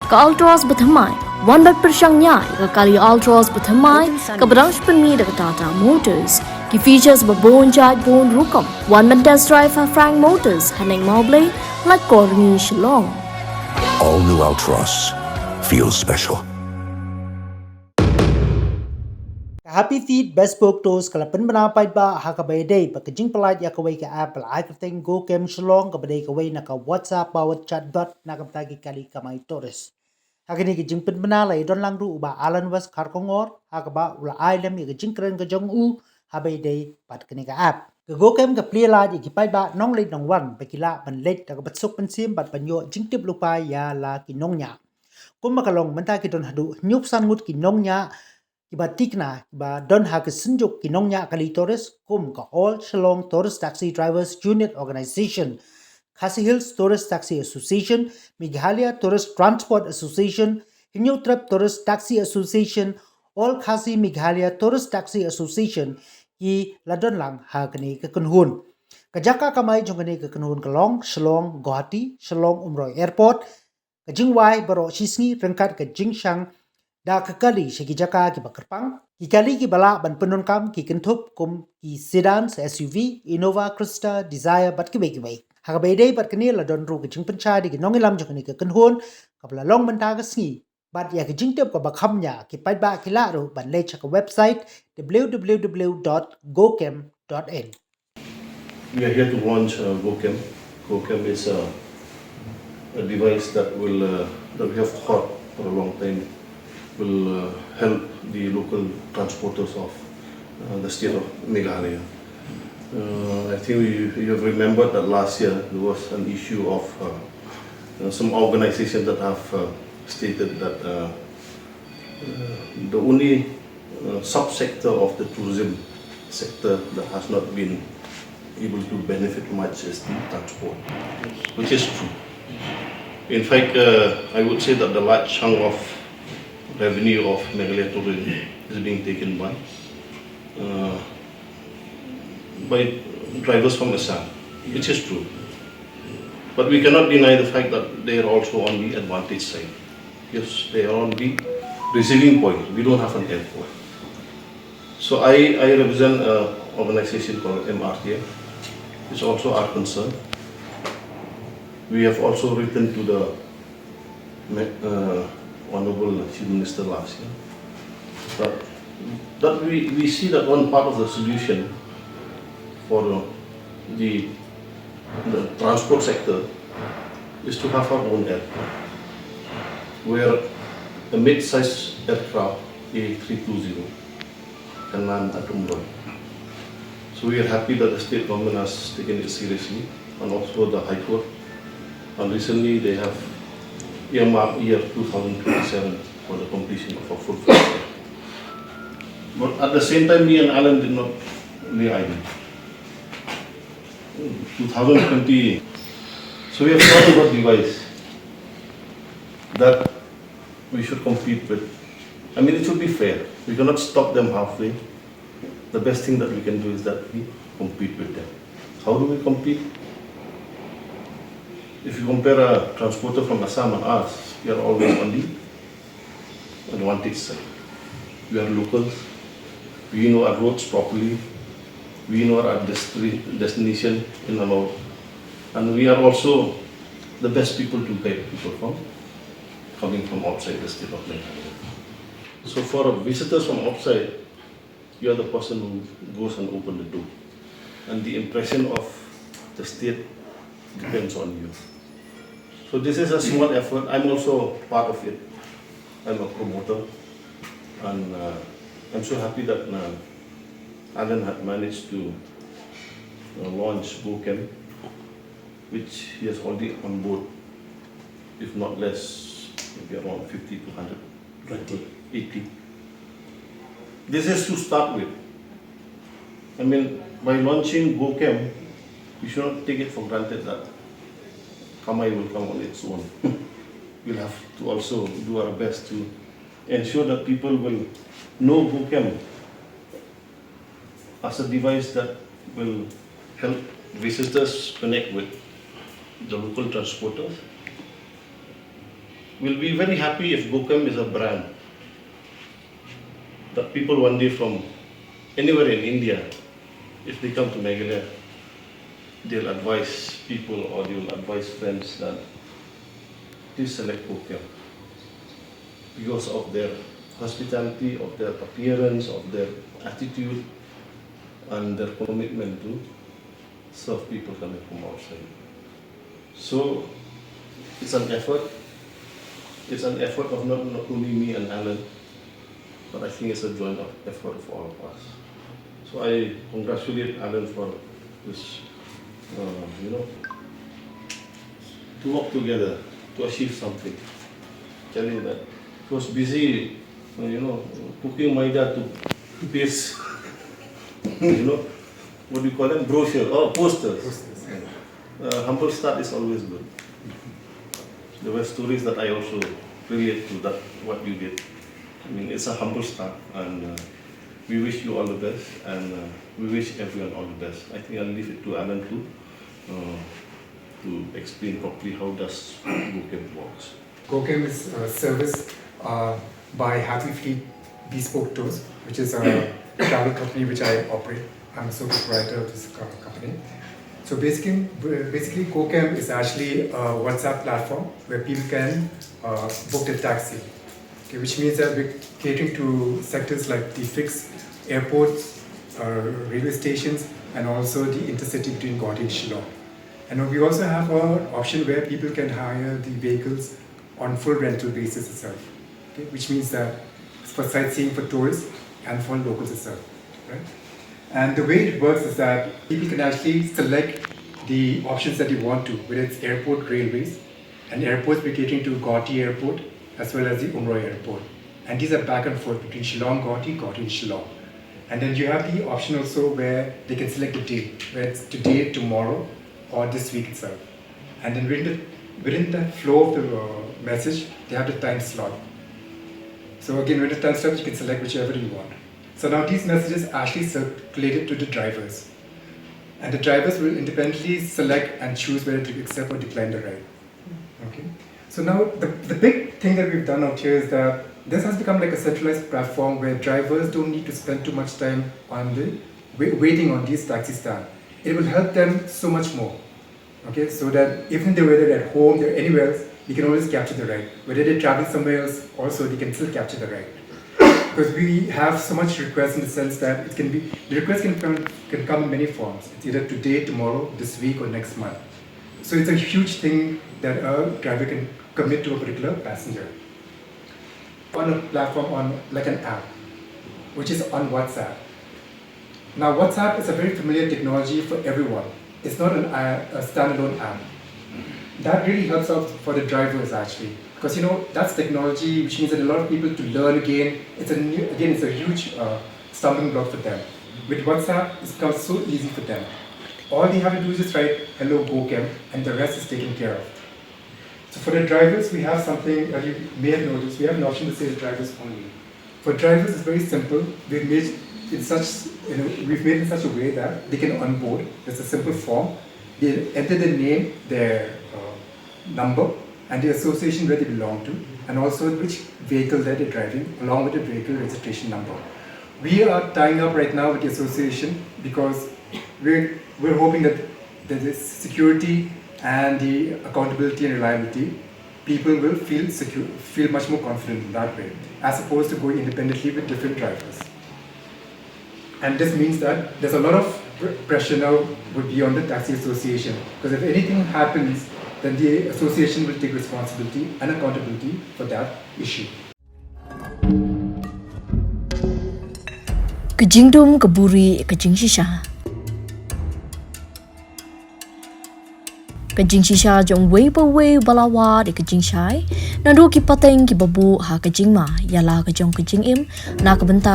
Ka Ultras Bathamai, one bat Pershang Nyai, ka Kali Ultras Bathamai, ka Branch Penmi da Tata Motors. Ki features babon jaj bon rukam, one man test drive for Frank Motors, Haneng Mobley, like Korni Shillong. All new Ultras feels special. Happy feet best book tos kalapan manapay ba hakabay day pagkajing palat yakaway ka Apple iKating GoKem Shillong kabay kaway naka WhatsApp bawat CHATBOT nakaptagi kali kamay Torres. Hakini kajing penmanalay don lang ru uba Alan West Karkongor hakaba ula ailam kajing keren ka jong habay day pat kani ka app. Ka GoKem ka plila ikipay ba NONGLEIT NONGWAN pakila panlet nakabatsok pansim bat panyo jing tip lupay ya la kinongnya. Kung makalong manta kidon hadu nyup sangut kinongnya Kiba tikna, kiba don hak senjuk kinongnya kali Torres kum ka All Shillong Tourist Taxi Drivers Unit Organization, Khasi Hills Tourist Taxi Association, Meghalaya Tourist Transport Association, Hinyo Trip Tourist Taxi Association, All Khasi Meghalaya Tourist Taxi Association, ki ladon lang hakani kekenhun. Kajaka kamay jongani kekenhun kalong, Shillong, Guwahati, Shillong Umroy Airport, kajingway baro sisngi rengkat kajingshang da kakali shiki jaka ki bakerpang ki kali ki bala ban PYNDONKAM ki kentup kum ki sedans SUV Innova Krista Desire bat ki bai hakabai dei bat kini la don ru ki jing pencha di ki nongilam jokni ka kenhun kabla long menta ka sngi bat ya ki jing tep ka bakhamnya ki pai ba ki la ru ban le chaka website www.gokem.in. We are here to launch GoKem. GoKem is a device that we have thought for a long time will help the local transporters of the state of Meghalaya. I think you have remembered that last year there was an issue of some organizations that have stated that the only subsector of the tourism sector that has not been able to benefit much is the transport, which is true. In fact, I would say that the large chunk of revenue of Meghalaya tourism is being taken by drivers from Assam, which is true. But we cannot deny the fact that they are also on the advantage side. Yes, they are on the receiving point. We don't have an airport. So I represent an organization called MRTA, which is also our concern. We have also written to the Honorable Chief Minister last year, that we see that one part of the solution for the transport sector is to have our own airport, where a mid-sized aircraft A320 can land at Khubor. So we are happy that the state government has taken it seriously, and also the High Court, and recently they have earmarked year 2027 for the completion of a full-fledged. But at the same time, me and Alan did not lay idle. 2020, so we have thought about device that we should compete with. I mean, it should be fair. We cannot stop them halfway. The best thing that we can do is that we compete with them. How do we compete? If you compare a transporter from Assam and us, we are always on the advantage side. We are locals, we know our roads properly, we know our destination in and out, and we are also the best people to guide people coming from outside the state of Meghalaya. So for visitors from outside, you are the person who goes and opens the door, and the impression of the state depends on you. So this is a small effort. I'm also part of it. I'm a promoter, and I'm so happy that Alan had managed to launch GoKem, which he has already on board, if not less, maybe around 50 to 100, 80. This is to start with. I mean, by launching GoKem, we should not take it for granted that Kamai will come on its own. We'll have to also do our best to ensure that people will know GoKem as a device that will help visitors connect with the local transporters will be very happy if GoKem is a brand that people one day from anywhere in India, if they come to Meghalaya, they'll advise people or they'll advise friends that please select GoKem because of their hospitality, of their appearance, of their attitude, and their commitment to serve people coming from outside. So it's an effort. It's an effort of not only me and Alan, but I think it's a joint effort of all of us. So I congratulate Alan for this, to work together to achieve something. Tell you that he was busy, cooking maida to paste, what do you call them? Brochure, posters. Humble start is always good. There were stories that I also relate to that, what you did. I mean, it's a humble start, and we wish you all the best, and we wish everyone all the best. I think I'll leave it to Alan to explain properly how does GoKem works. GoKem is serviced by Happy Fleet Bespoke Tours, which is a travel company which I operate. I'm a sole proprietor of this company. So basically GoKem is actually a WhatsApp platform where people can book their taxi. Okay, which means that we're catering to sectors like the fixed airports, railway stations, and also the intercity between Guwahati and Shillong. And we also have an option where people can hire the vehicles on full rental basis itself, okay? Which means that it's for sightseeing for tourists and for locals itself, right? And the way it works is that people can actually select the options that they want to, whether it's airport, railways, and airports we're catering to Guwahati Airport as well as the Umrah Airport. And these are back and forth between Shillong, Guwahati, Guwahati and Shillong. And then you have the option also where they can select a date, whether it's today, tomorrow, or this week itself. And then within the flow of the message, they have the time slot. So again, with the time slot, you can select whichever you want. So now these messages are actually circulated to the drivers. And the drivers will independently select and choose whether to accept or decline the ride. Okay. So now the big thing that we've done out here is that this has become like a centralized platform where drivers don't need to spend too much time on waiting on these taxi stands. It will help them so much more. Okay, so that even whether they're at home, they're anywhere else, they can always capture the ride. Whether they travel somewhere else, also they can still capture the ride. Because we have so much requests in the sense that the request can come in many forms. It's either today, tomorrow, this week, or next month. So it's a huge thing that a driver can commit to a particular passenger. On a platform, on like an app, which is on WhatsApp. Now WhatsApp is a very familiar technology for everyone. It's not a standalone app. That really helps out for the drivers actually. Because that's technology, which means that a lot of people to learn again. It's a huge stumbling block for them. With WhatsApp, it's become so easy for them. All they have to do is just write hello GoKem, and the rest is taken care of. So for the drivers, we have something that you may have noticed. We have an option that says drivers only. For drivers, it's very simple. We've made in such a way that they can onboard. There's a simple form. They enter their name, their number, and the association where they belong to, and also which vehicle that they're driving, along with the vehicle registration number. We are tying up right now with the association because we're hoping that the security and the accountability and reliability, people will feel much more confident in that way, as opposed to going independently with different drivers. And this means that there's a lot of pressure now would be on the taxi association, because if anything happens, then the association will take responsibility and accountability for that issue. Kejingdum keburi kejing shisha. Kejing shisha jong wei balawa di kejing shai. Nando ki pateng ki babu ha kejing ma yala kejong kejing im na kebenta